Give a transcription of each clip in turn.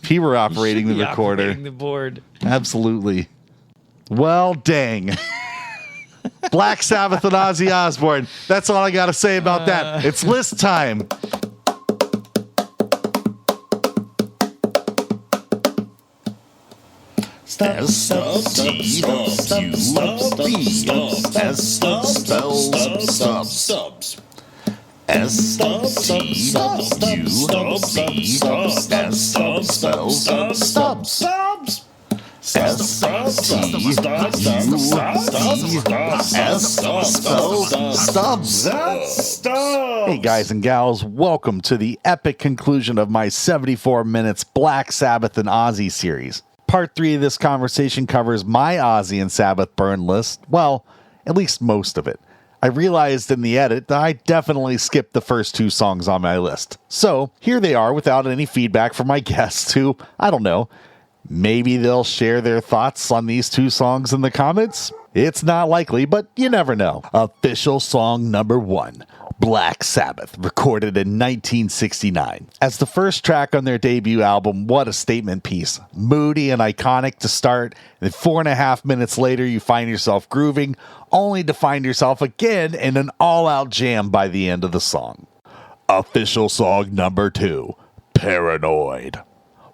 if he were operating the recorder. Operating the board. Absolutely. Well, dang. Black Sabbath and Ozzy Osbourne. That's all I got to say about that. It's list time. Hey guys and gals, welcome to the epic conclusion of my 74 minutes Black Sabbath and Ozzy series. Part 3 of this conversation covers my Ozzy and Sabbath burn list. Well, at least most of it. I realized in the edit that I definitely skipped the first 2 songs on my list. So, here they are without any feedback from my guests who, I don't know, maybe they'll share their thoughts on these 2 songs in the comments? It's not likely, but you never know. Official song number 1, Black Sabbath, recorded in 1969. As the first track on their debut album, what a statement piece. Moody and iconic to start, and 4.5 minutes later you find yourself grooving, only to find yourself again in an all-out jam by the end of the song. Official song number 2, Paranoid.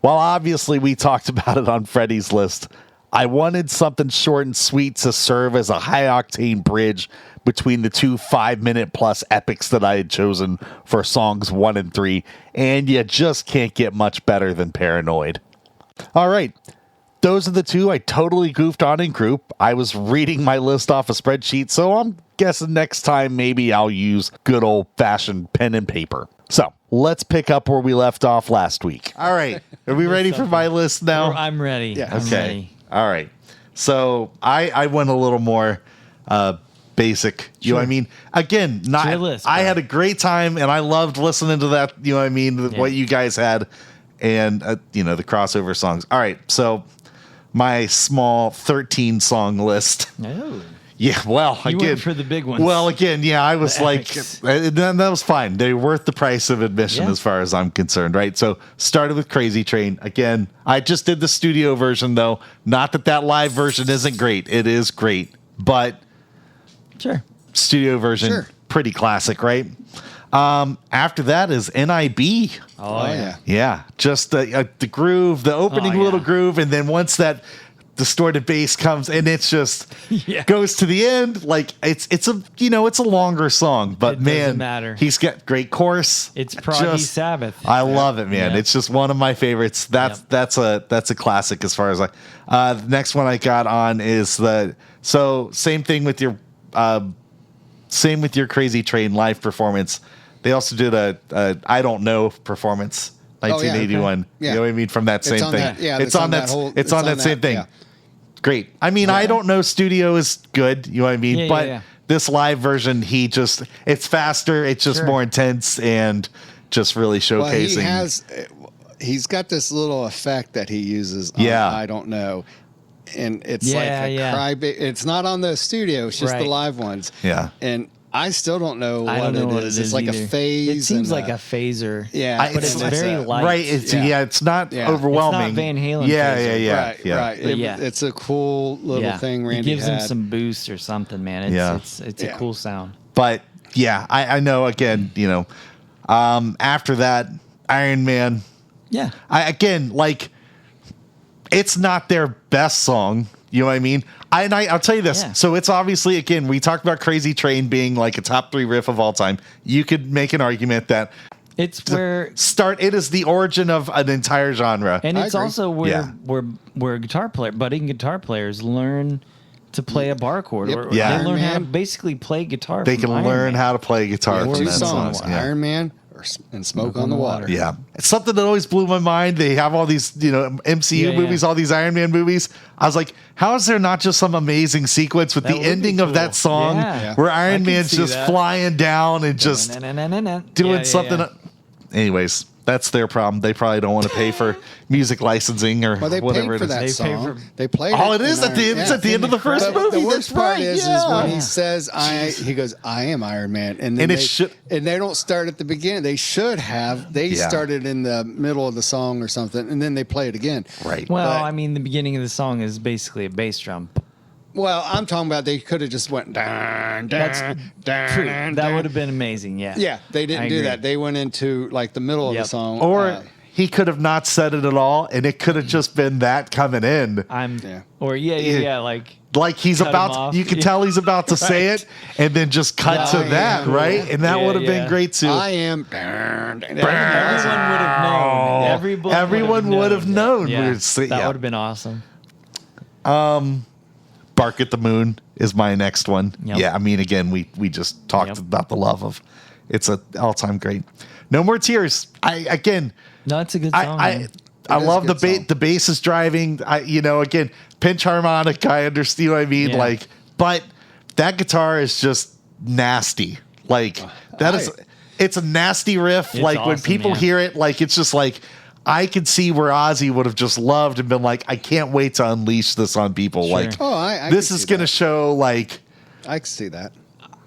While obviously we talked about it on Freddy's list, I wanted something short and sweet to serve as a high-octane bridge between the 2 5-minute-plus epics that I had chosen for songs 1 and 3, and you just can't get much better than Paranoid. All right, those are the 2 I totally goofed on in group. I was reading my list off a spreadsheet, so I'm guessing next time maybe I'll use good old-fashioned pen and paper. So, let's pick up where we left off last week. All right, are we ready for my list now? I'm ready. Yeah. I'm okay. ready. All right. So I went a little more basic. You know what I mean? Again, not your list, I had a great time and I loved listening to that, you know what I mean, what you guys had and the crossover songs. All right. So my small 13 song list. Oh. Yeah, well, You again, went for the big ones. Well, again, yeah, I was The like, epics. that was fine. They're worth the price of admission Yeah. as far as I'm concerned, right? So, started with Crazy Train. Again, I just did the studio version, though. Not that live version isn't great. It is great, but Sure. studio version, pretty classic, right? After that is NIB. Oh, yeah. Yeah, just the groove, the opening little groove, and then once that distorted bass comes and it's just goes to the end, like it's a longer song, but It man, doesn't matter. He's got great chorus. It's proggy Sabbath. I love it, man. Yeah. It's just one of my favorites. That's a classic as far as the next one I got on is same thing with your Crazy Train live performance. They also did a I Don't Know performance. 1981. Yeah. You know what I mean? From that same thing. It's on that same thing. Yeah. Great. I mean, I Don't Know studio is good. You know what I mean? But this live version, it's faster. It's just more intense and just really showcasing. Well, he's got this little effect that he uses on I Don't Know. And it's like a cry. It's not on the studio. It's just the live ones. Yeah. And I still don't know I don't know what it is. It's like either. a phase. It seems like a phaser. Yeah, but it's very light. Right. It's not overwhelming. It's not Van Halen. Yeah, phaser. yeah. Right. It's a cool little thing Randy It gives him had. some boost or something, man. It's a cool sound. But yeah, I know. Again, after that, Iron Man. Yeah. It's not their best song. You know what I mean? I'll tell you this. Yeah. So it's obviously, again, we talked about Crazy Train being like a top 3 riff of all time. You could make an argument that it's where it is the origin of an entire genre. And it's also where budding guitar players learn to play a bar chord. Or Yeah. They learn how to Iron Man. basically play guitar. They from can Iron learn Man. how to play guitar from Two that song. songs, Yeah. Iron Man and Smoke on the Water. Yeah. It's something that always blew my mind. They have all these, MCU movies, all these Iron Man movies. I was like, how is there not just some amazing sequence with That the would be ending of cool. that song Yeah. where I Iron can Man's see just that. flying down and just doing something? Anyways, That's their problem. They probably don't want to pay for music licensing or they whatever paid for it is. that song. They played Oh, it. It is at the end. It's at the end of the first movie. The worst That's part right. is when he says, he goes, I am Iron Man. And then and they don't start at the beginning. They should have. They started in the middle of the song or something, and then they play it again. Right. Well, I mean, the beginning of the song is basically a bass drum. Well, I'm talking about they could have just went down, down, down. True. That would have been amazing. Yeah. Yeah, they didn't do that. They went into like the middle of the song. Or he could have not said it at all, and it could have just been that coming in. Like he's about. You can tell he's about to say it, and then just cut to that, right? And that would have been great too. I am. Everyone would have known. Yeah. That would have been awesome. Bark at the Moon is my next one. Yep. Yeah, I mean, again, we just talked about the love of. It's an all-time great. No More Tears. No, it's a good song. I love the bass is driving. Again, pinch harmonic. I understand what I mean. Yeah. But that guitar is just nasty. It's a nasty riff. It's when awesome, people hear it, it's just like. I could see where Ozzy would have just loved and been like, I can't wait to unleash this on people. Sure. This is going to show I can see that.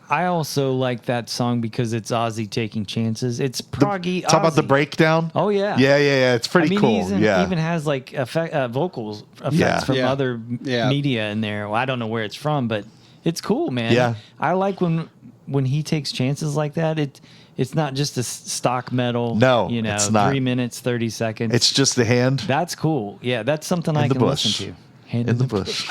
I also like that song because it's Ozzy taking chances. It's proggy. Talk about the breakdown. Oh yeah, yeah. It's pretty cool. He even has vocal effects from other media in there. Well, I don't know where it's from, but it's cool, man. Yeah, I like when he takes chances like that. It's not just a stock metal. No, it's not. 3 minutes, 30 seconds. It's just the hand. That's cool. Yeah, that's something I can listen to. Hand in the bush.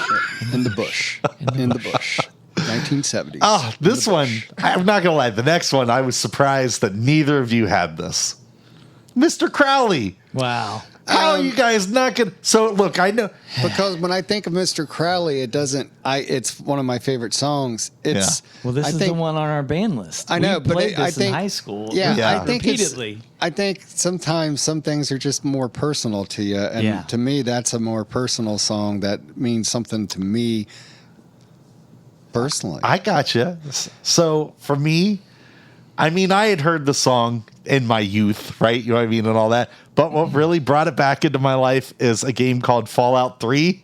In the bush. In the bush. 1970s. Oh, this one. I'm not going to lie. The next one, I was surprised that neither of you had this. Mr. Crowley. Wow. How are you guys not going to... So, look, I know... Because when I think of Mr. Crowley, it's one of my favorite songs. It's Well, this is the one on our band list. I know, but I think in high school. I think repeatedly. I think sometimes some things are just more personal to you. And to me, that's a more personal song that means something to me personally. I gotcha. So, for me... I had heard the song in my youth, right? You know what I mean? And all that. But what really brought it back into my life is a game called Fallout 3.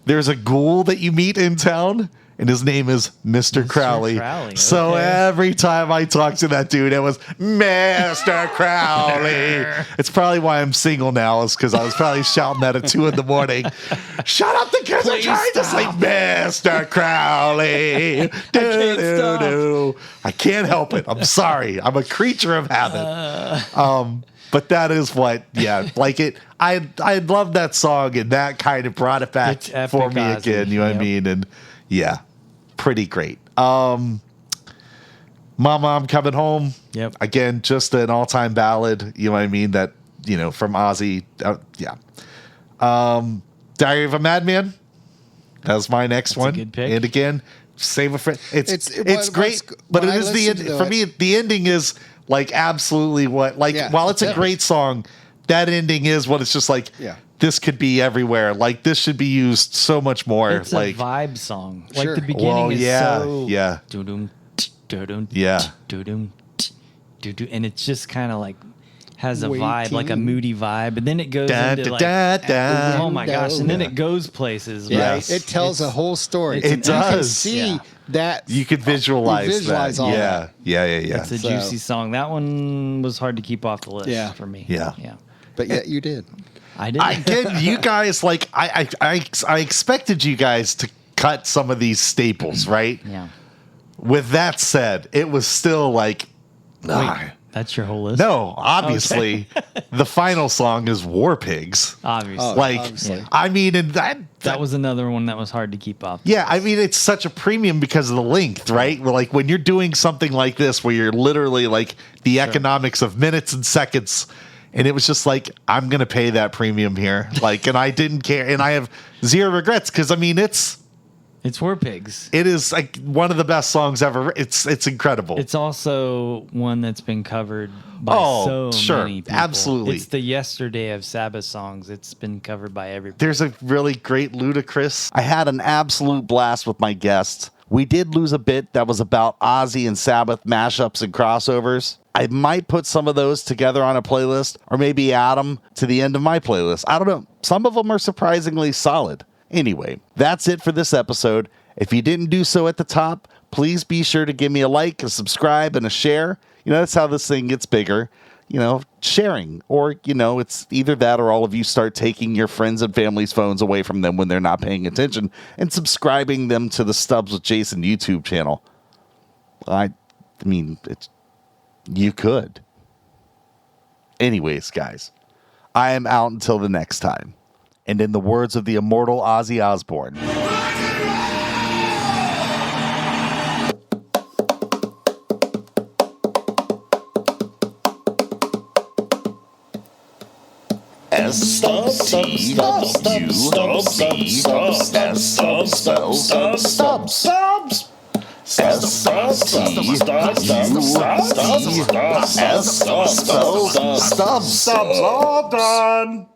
There's a ghoul that you meet in town, and his name is Mr. Crowley. So every time I talk to that dude, it was Mr. Crowley. It's probably why I'm single now, is because I was probably shouting that at 2 a.m. Shut up, the kids are trying to say Mr. Crowley. I can't help it. I'm sorry. I'm a creature of habit. But that is what, I love that song, and that kind of brought it back for me again. You know what I mean? And pretty great. Mama, I'm Coming Home. Yep. Again, just an all-time ballad. You know what I mean? That, from Ozzy. Diary of a Madman. That was my next one. A good pick. And again, Save a Friend. It's great, but it is the end. For me, the ending is absolutely what. While it's a great song, that ending is what it's just like. Yeah. This could be everywhere. This should be used so much more. It's a vibe song. Sure. The beginning is so... Doo-doom, doo-doom, doo-doom, doo-doom, and it's just kind of has a vibe, like a moody vibe, and then it goes into oh my gosh, and then it goes places, right? It tells a whole story. It does. You can see that. You could visualize that. All that. Yeah. It's a juicy song. That one was hard to keep off the list for me. Yeah. But yet you did. I did. I did. You guys, I expected you guys to cut some of these staples, right? Yeah. With that said, it was still Wait, that's your whole list? No, obviously, the final song is War Pigs. Obviously. Obviously. And that was another one that was hard to keep off. Yeah, it's such a premium because of the length, right? When you're doing something like this, where you're literally the economics of minutes and seconds. And it was just I'm going to pay that premium here. And I didn't care. And I have zero regrets because, it's War Pigs. It is one of the best songs ever. It's incredible. It's also one that's been covered by many people. Absolutely. It's the Yesterday of Sabbath songs. It's been covered by everybody. There's a really great Ludacris. I had an absolute blast with my guest. We did lose a bit that was about Ozzy and Sabbath mashups and crossovers. I might put some of those together on a playlist, or maybe add them to the end of my playlist. I don't know. Some of them are surprisingly solid. Anyway, that's it for this episode. If you didn't do so at the top, please be sure to give me a like, a subscribe, and a share. That's how this thing gets bigger. Sharing. Or, it's either that or all of you start taking your friends and family's phones away from them when they're not paying attention and subscribing them to the Stubbs with Jason YouTube channel. I mean, you could. Anyways, guys, I am out until the next time. And in the words of the immortal Ozzy Osbourne, Stubbs. All done.